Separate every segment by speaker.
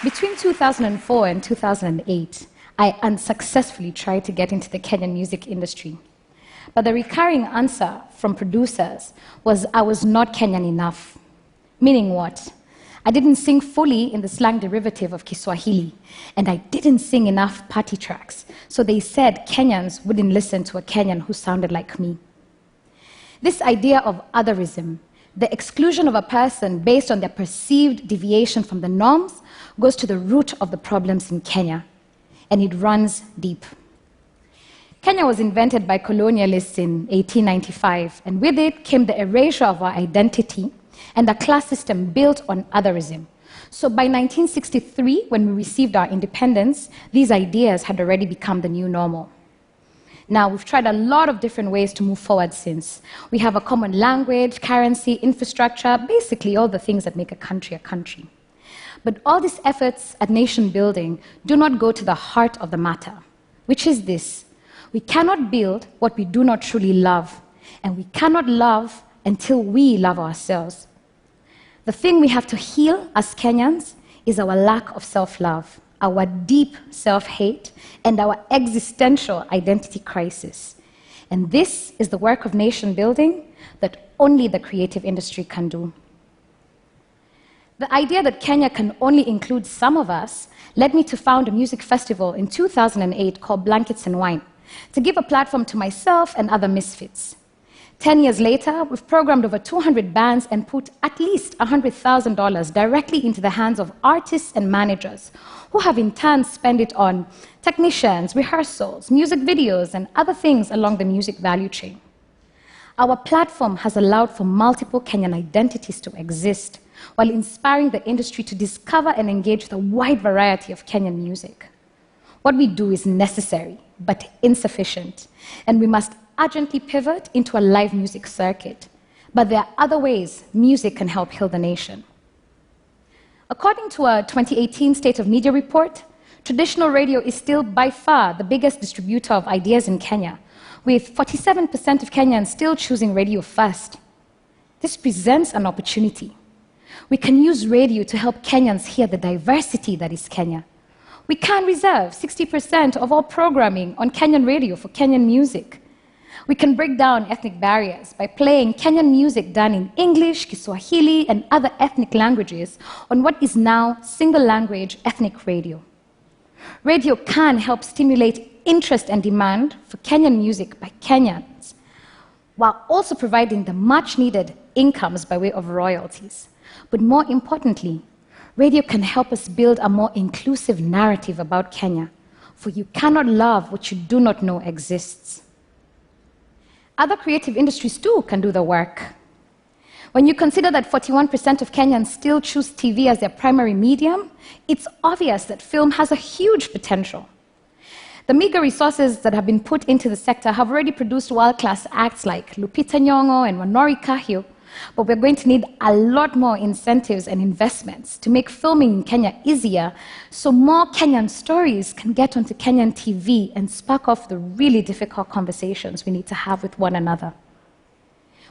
Speaker 1: Between 2004 and 2008, I unsuccessfully tried to get into the Kenyan music industry. But the recurring answer from producers was I was not Kenyan enough. Meaning what? I didn't sing fully in the slang derivative of Kiswahili, and I didn't sing enough party tracks, so they said Kenyans wouldn't listen to a Kenyan who sounded like me. This idea of otherism, the exclusion of a person based on their perceived deviation from the norms, goes to the root of the problems in Kenya, and it runs deep. Kenya was invented by colonialists in 1895, and with it came the erasure of our identity and a class system built on otherism. So by 1963, when we received our independence, these ideas had already become the new normal. Now, we've tried a lot of different ways to move forward since. We have a common language, currency, infrastructure, basically all the things that make a country a country. But all these efforts at nation building do not go to the heart of the matter, which is this: we cannot build what we do not truly love, and we cannot love until we love ourselves. The thing we have to heal as Kenyans is our lack of self-love, our deep self-hate, and our existential identity crisis. And this is the work of nation building that only the creative industry can do. The idea that Kenya can only include some of us led me to found a music festival in 2008 called Blankets and Wine, to give a platform to myself and other misfits. 10 years later, we've programmed over 200 bands and put at least $100,000 directly into the hands of artists and managers, who have in turn spent it on technicians, rehearsals, music videos, and other things along the music value chain. Our platform has allowed for multiple Kenyan identities to exist, while inspiring the industry to discover and engage the wide variety of Kenyan music. What we do is necessary, but insufficient, and we must urgently pivot into a live music circuit. But there are other ways music can help heal the nation. According to a 2018 State of Media report, traditional radio is still by far the biggest distributor of ideas in Kenya, with 47% of Kenyans still choosing radio first. This presents an opportunity. We can use radio to help Kenyans hear the diversity that is Kenya. We can reserve 60% of all programming on Kenyan radio for Kenyan music. We can break down ethnic barriers by playing Kenyan music done in English, Kiswahili, and other ethnic languages on what is now single-language ethnic radio. Radio can help stimulate interest and demand for Kenyan music by Kenyans, while also providing the much-needed incomes by way of royalties. But more importantly, radio can help us build a more inclusive narrative about Kenya, for you cannot love what you do not know exists. Other creative industries too can do the work. When you consider that 41% of Kenyans still choose TV as their primary medium, it's obvious that film has a huge potential. The meager resources that have been put into the sector have already produced world-class acts like Lupita Nyong'o and Wanori Kahio, but we're going to need a lot more incentives and investments to make filming in Kenya easier, so more Kenyan stories can get onto Kenyan TV and spark off the really difficult conversations we need to have with one another.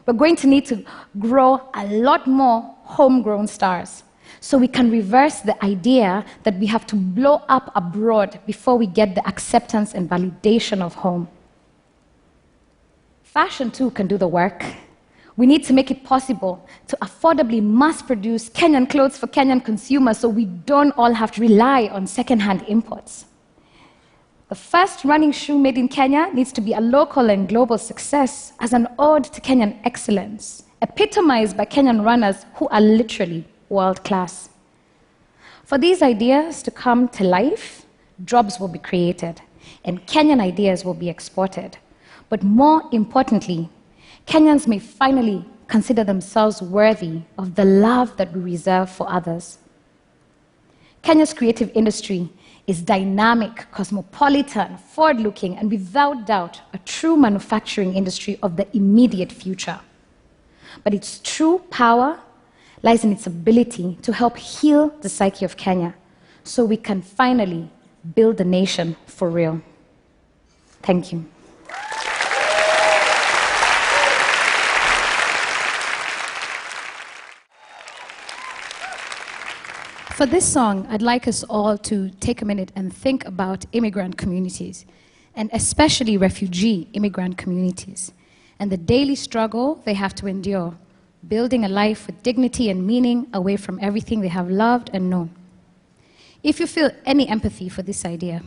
Speaker 1: We're going to need to grow a lot more homegrown stars, so we can reverse the idea that we have to blow up abroad before we get the acceptance and validation of home. Fashion too can do the work. We need to make it possible to affordably mass-produce Kenyan clothes for Kenyan consumers so we don't all have to rely on second-hand imports. The first running shoe made in Kenya needs to be a local and global success as an ode to Kenyan excellence, epitomized by Kenyan runners who are literally world-class. For these ideas to come to life, jobs will be created, and Kenyan ideas will be exported. But more importantly, Kenyans may finally consider themselves worthy of the love that we reserve for others. Kenya's creative industry is dynamic, cosmopolitan, forward-looking, and without doubt, a true manufacturing industry of the immediate future. But its true power lies in its ability to help heal the psyche of Kenya, so we can finally build the nation for real. Thank you. For this song, I'd like us all to take a minute and think about immigrant communities, and especially refugee immigrant communities, and the daily struggle they have to endure, building a life with dignity and meaning away from everything they have loved and known. If you feel any empathy for this idea,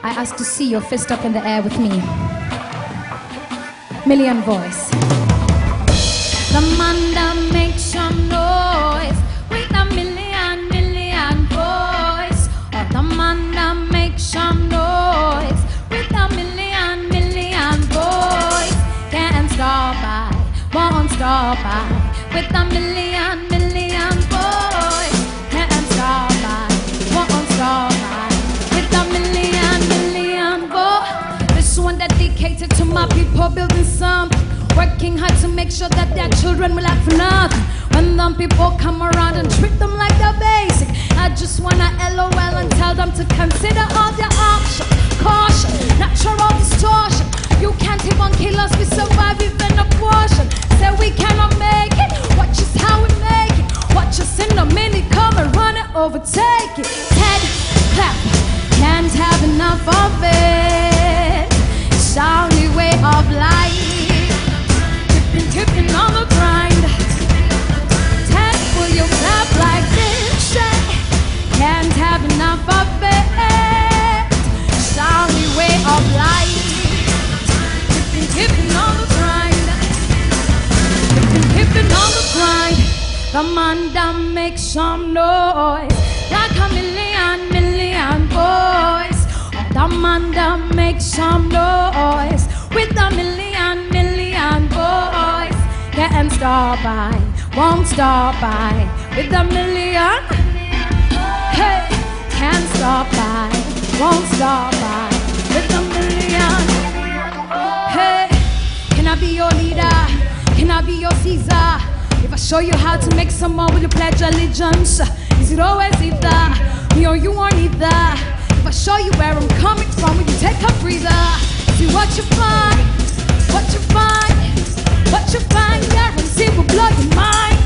Speaker 1: I ask to see your fist up in the air with me. Million voice. The man that makes some noise with a million voice. Or the man that makes some noise with a million voice. Can't stop, I won't stop, I with a million voice. Can't stop, I won't stop, I with a million voice. This one dedicated to my people building something, working hard to make sure that their children will lack for nothing. When them people come around and treat them like they're basic, I just wanna LOL and tell them to consider all their options. Caution, natural distortion. You can't even kill us, we survive even abortion. Say we cannot make it, watch us how we make it. Watch us in a minute, come and run it, overtake it. Head clap, can't have enough of it. It's the only way of life. Tipping on the grind. Ted, will you clap like this? Can't have enough of it. It's the only way of life. Tipping on the grind. Tipping on the grind. The man that makes some noise like a million voice. The man that makes some noise with a million voice. Can't stop, I won't stop, I with a million. Hey, can't stop, I won't stop, I with a million. Hey, can I be your leader? Can I be your Caesar? If I show you how to make some more, will you pledge allegiance? Is it always either me or you or neither? If I show you where I'm coming from, will you take a breather? See what you find, what you find. What you find, guarantee will blow your mind.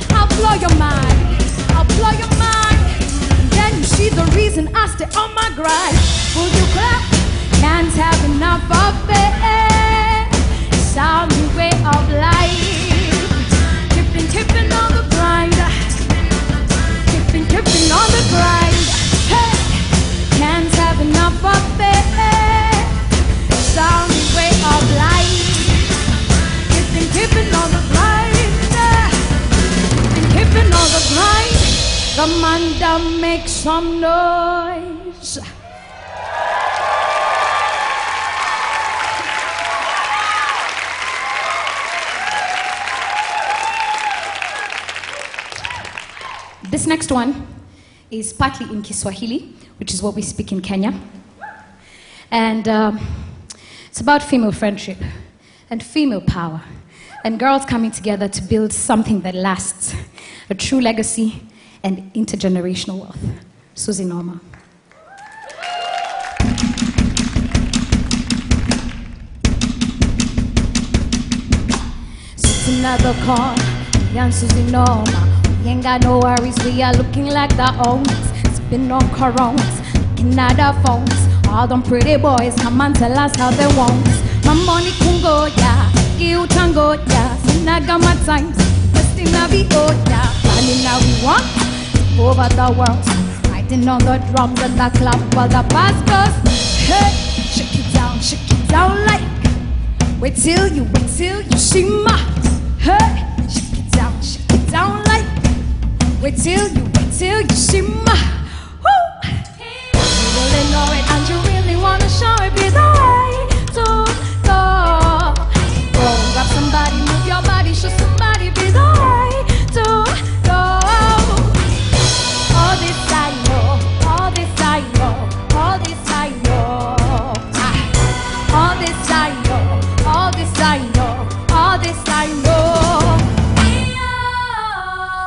Speaker 1: I'll blow your mind, I'll blow your mind. And then you see the reason I stay on my grind. Will you clap? Can't have enough of it. It's the only way of life. Tipping on the grind. Tipping on the grind. Hey, can't have enough of it. It's the only way of life. Keeping on the grind, keeping on the grind. The man that makes some noise. This next one is partly in Kiswahili, which is what we speak in Kenya, and it's about female friendship and female power. And girls coming together to build something that lasts, a true legacy and intergenerational wealth. Susie Norma. Sits another corner, young Susie Norma. We ain't got no worries, we are looking like the owners. Spin on coronas, looking at our phones. All them pretty boys come and tell us how they want us. My money kungoja. Utangoja, sinaga my times, Westina be oja. Running now we want over the world, fighting on the drums and the clap while the bass goes. Hey, shake it down like. Wait till you see my. Hey, shake it down like. Wait till you see my. Woo! You really know it and you really wanna show it, be the way to go. Grab somebody, move your body, show somebody, be the way to go. All this I know, all this I know, all this I know. All this I know, all this I know, all this I know.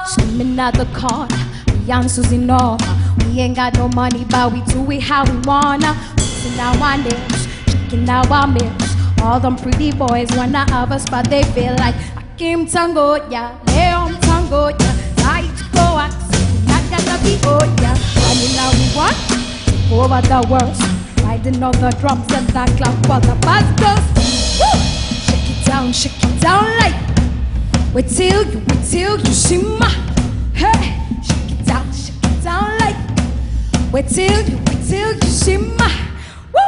Speaker 1: Swimming at the corner, we and Susie Norma. We ain't got no money, but we do it how we wanna. Fixing our niche, checking our milk. All them pretty boys wanna have us, but they feel like Akim Tango, yeah, Leon Tango, yeah, Light Coax, Nakata oh yeah. And now we want over the world, riding on the drums and the clap while the bass goes. Woo! Shake it down like. Wait till you shimmer. Hey, shake it down like. Wait till you shimmer. Woo!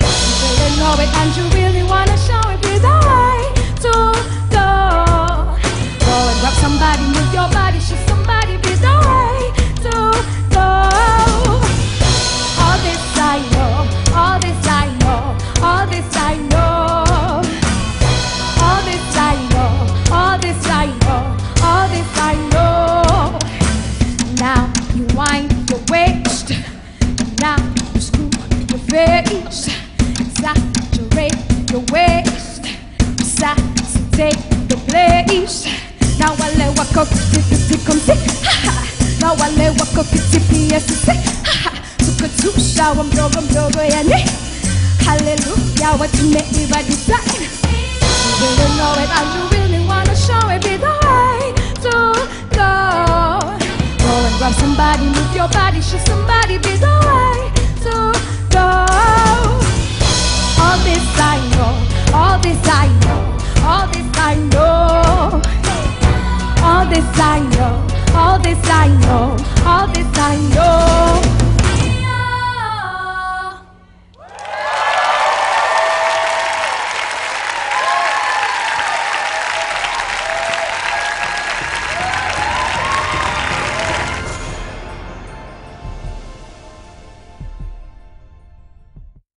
Speaker 1: You really know it and you really wanna show it. Be the way to go. Go and grab somebody, move your body, show somebody. Be the way to go. All this I know, all this I know, all this I know. All this I know, all this I know, all this I know. Now you wind your waist, now you screw your face, exaggerate your waist, take the place. Now I let walk up, come see, now I let walk up, PS, took a two shower, blow, and hallelujah, what you make me body sign. You really know it and you really wanna show it. Be the way to go. Go and grab somebody, move your body, show somebody. Be the way to